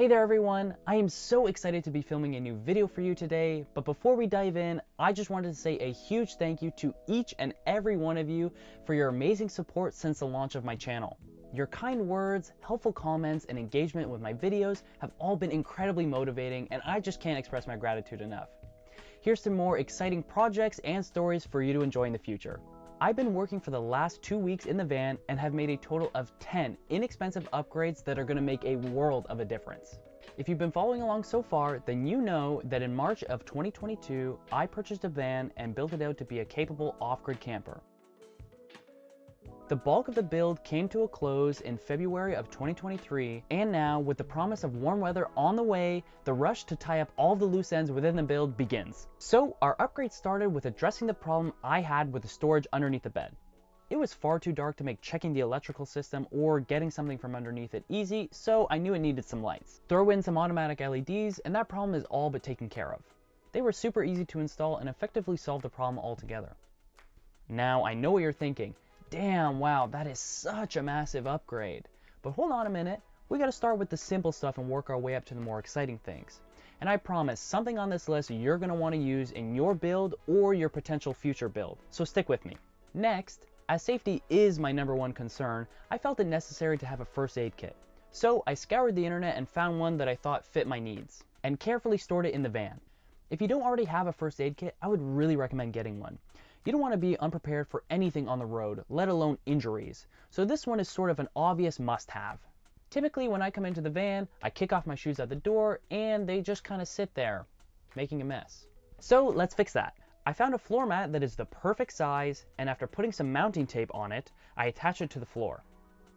Hey there everyone, I am so excited to be filming a new video for you today, but before we dive in, I just wanted to say a huge thank you to each and every one of you for your amazing support since the launch of my channel. Your kind words, helpful comments, and engagement with my videos have all been incredibly motivating, and I just can't express my gratitude enough. Here's some more exciting projects and stories for you to enjoy in the future. I've been working for the last 2 weeks in the van and have made a total of 10 inexpensive upgrades that are going to make a world of a difference. If you've been following along so far, then you know that in March of 2022, I purchased a van and built it out to be a capable off-grid camper. The bulk of the build came to a close in February of 2023, and now, with the promise of warm weather on the way, the rush to tie up all the loose ends within the build begins. So our upgrade started with addressing the problem I had with the storage underneath the bed. It was far too dark to make checking the electrical system or getting something from underneath it easy, so I knew it needed some lights. Throw in some automatic LEDs and that problem is all but taken care of. They were super easy to install and effectively solved the problem altogether. Now I know what you're thinking. Damn, wow, that is such a massive upgrade. But hold on a minute, we gotta start with the simple stuff and work our way up to the more exciting things. And I promise, something on this list you're gonna wanna use in your build or your potential future build, so stick with me. Next, as safety is my #1 concern, I felt it necessary to have a first aid kit. So I scoured the internet and found one that I thought fit my needs, and carefully stored it in the van. If you don't already have a first aid kit, I would really recommend getting one. You don't want to be unprepared for anything on the road, let alone injuries, so this one is sort of an obvious must-have. Typically when I come into the van, I kick off my shoes at the door and they just kind of sit there, making a mess. So let's fix that. I found a floor mat that is the perfect size, and after putting some mounting tape on it, I attach it to the floor.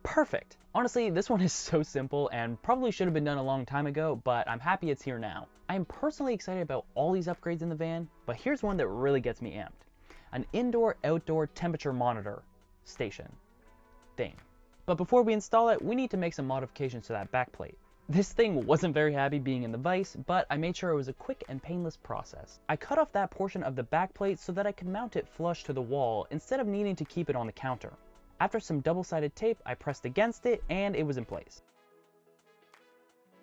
Perfect! Honestly, this one is so simple and probably should have been done a long time ago, but I'm happy it's here now. I am personally excited about all these upgrades in the van, but here's one that really gets me amped. An indoor-outdoor temperature monitor station thing. But before we install it, we need to make some modifications to that backplate. This thing wasn't very happy being in the vise, but I made sure it was a quick and painless process. I cut off that portion of the backplate so that I could mount it flush to the wall instead of needing to keep it on the counter. After some double-sided tape, I pressed against it and it was in place.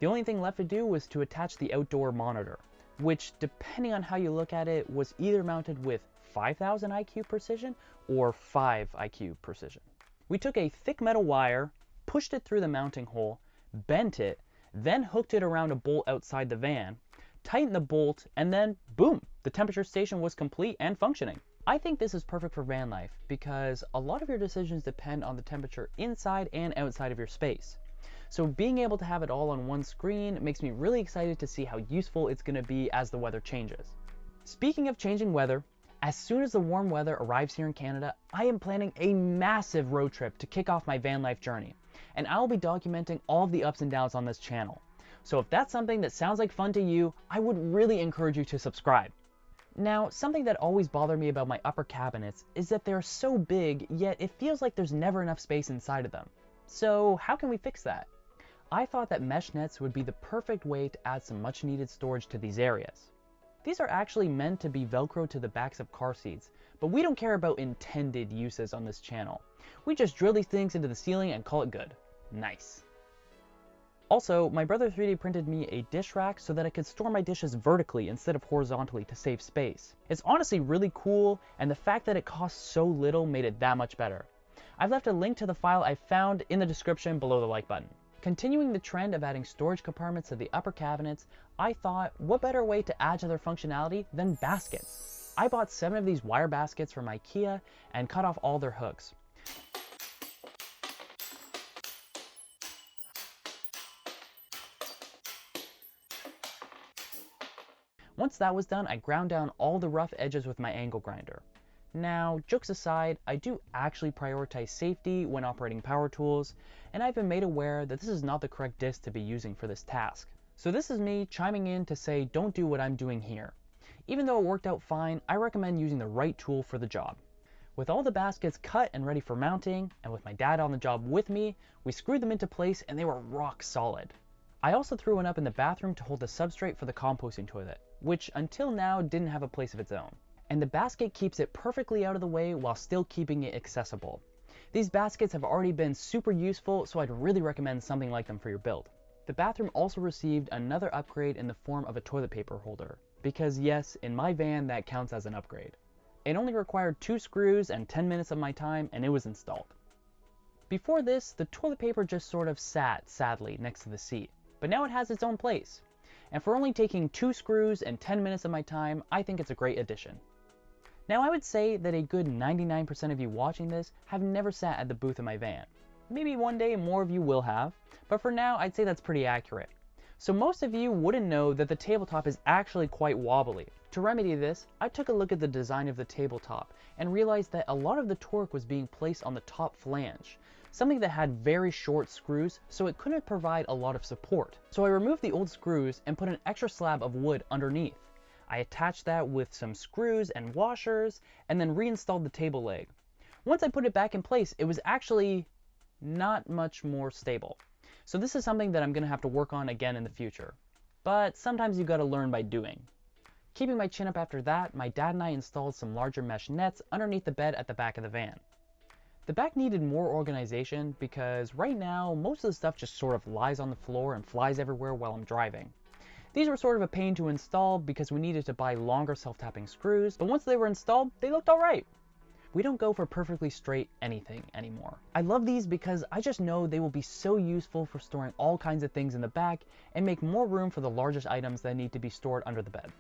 The only thing left to do was to attach the outdoor monitor, which, depending on how you look at it, was either mounted with 5000 IQ precision or 5 IQ precision. We took a thick metal wire, pushed it through the mounting hole, bent it, then hooked it around a bolt outside the van, tightened the bolt, and then boom, the temperature station was complete and functioning. I think this is perfect for van life because a lot of your decisions depend on the temperature inside and outside of your space. So being able to have it all on one screen makes me really excited to see how useful it's going to be as the weather changes. Speaking of changing weather, as soon as the warm weather arrives here in Canada, I am planning a massive road trip to kick off my van life journey, and I'll be documenting all of the ups and downs on this channel. So if that's something that sounds like fun to you, I would really encourage you to subscribe. Now, something that always bothered me about my upper cabinets is that they're so big, yet it feels like there's never enough space inside of them. So how can we fix that? I thought that mesh nets would be the perfect way to add some much needed storage to these areas. These are actually meant to be Velcro to the backs of car seats, but we don't care about intended uses on this channel. We just drill these things into the ceiling and call it good. Nice. Also, my brother 3D printed me a dish rack so that I could store my dishes vertically instead of horizontally to save space. It's honestly really cool, and the fact that it costs so little made it that much better. I've left a link to the file I found in the description below the like button. Continuing the trend of adding storage compartments to the upper cabinets, I thought, what better way to add to their functionality than baskets? I bought 7 of these wire baskets from IKEA and cut off all their hooks. Once that was done, I ground down all the rough edges with my angle grinder. Now, jokes aside, I do actually prioritize safety when operating power tools, and I've been made aware that this is not the correct disc to be using for this task. So this is me chiming in to say don't do what I'm doing here. Even though it worked out fine, I recommend using the right tool for the job. With all the baskets cut and ready for mounting, and with my dad on the job with me, we screwed them into place and they were rock solid. I also threw one up in the bathroom to hold the substrate for the composting toilet, which until now didn't have a place of its own. And the basket keeps it perfectly out of the way while still keeping it accessible. These baskets have already been super useful, so I'd really recommend something like them for your build. The bathroom also received another upgrade in the form of a toilet paper holder, because yes, in my van that counts as an upgrade. It only required 2 screws and 10 minutes of my time, and it was installed. Before this, the toilet paper just sort of sat sadly next to the seat, but now it has its own place. And for only taking 2 screws and 10 minutes of my time, I think it's a great addition. Now I would say that a good 99% of you watching this have never sat at the booth in my van. Maybe one day more of you will have, but for now I'd say that's pretty accurate. So most of you wouldn't know that the tabletop is actually quite wobbly. To remedy this, I took a look at the design of the tabletop and realized that a lot of the torque was being placed on the top flange, something that had very short screws, so it couldn't provide a lot of support. So I removed the old screws and put an extra slab of wood underneath. I attached that with some screws and washers, and then reinstalled the table leg. Once I put it back in place, it was actually not much more stable. So this is something that I'm going to have to work on again in the future. But sometimes you gotta learn by doing. Keeping my chin up after that, my dad and I installed some larger mesh nets underneath the bed at the back of the van. The back needed more organization because right now, most of the stuff just sort of lies on the floor and flies everywhere while I'm driving. These were sort of a pain to install because we needed to buy longer self-tapping screws, but once they were installed, they looked alright. We don't go for perfectly straight anything anymore. I love these because I just know they will be so useful for storing all kinds of things in the back and make more room for the largest items that need to be stored under the bed.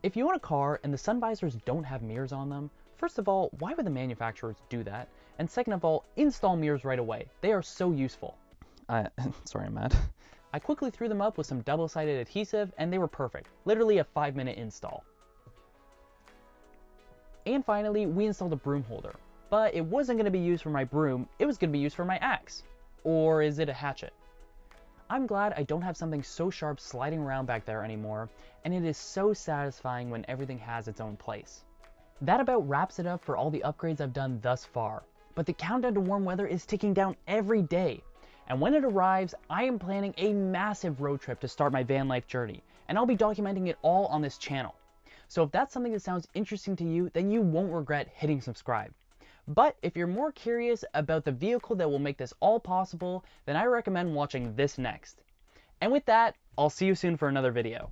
If you own a car and the sun visors don't have mirrors on them, first of all, why would the manufacturers do that? And second of all, install mirrors right away. They are so useful. Sorry, I'm mad. I quickly threw them up with some double-sided adhesive and they were perfect. Literally a 5-minute install. And finally, we installed a broom holder. But it wasn't going to be used for my broom, it was going to be used for my axe. Or is it a hatchet? I'm glad I don't have something so sharp sliding around back there anymore, and it is so satisfying when everything has its own place. That about wraps it up for all the upgrades I've done thus far. But the countdown to warm weather is ticking down every day. And when it arrives, I am planning a massive road trip to start my van life journey, and I'll be documenting it all on this channel. So if that's something that sounds interesting to you, then you won't regret hitting subscribe. But if you're more curious about the vehicle that will make this all possible, then I recommend watching this next. And with that, I'll see you soon for another video.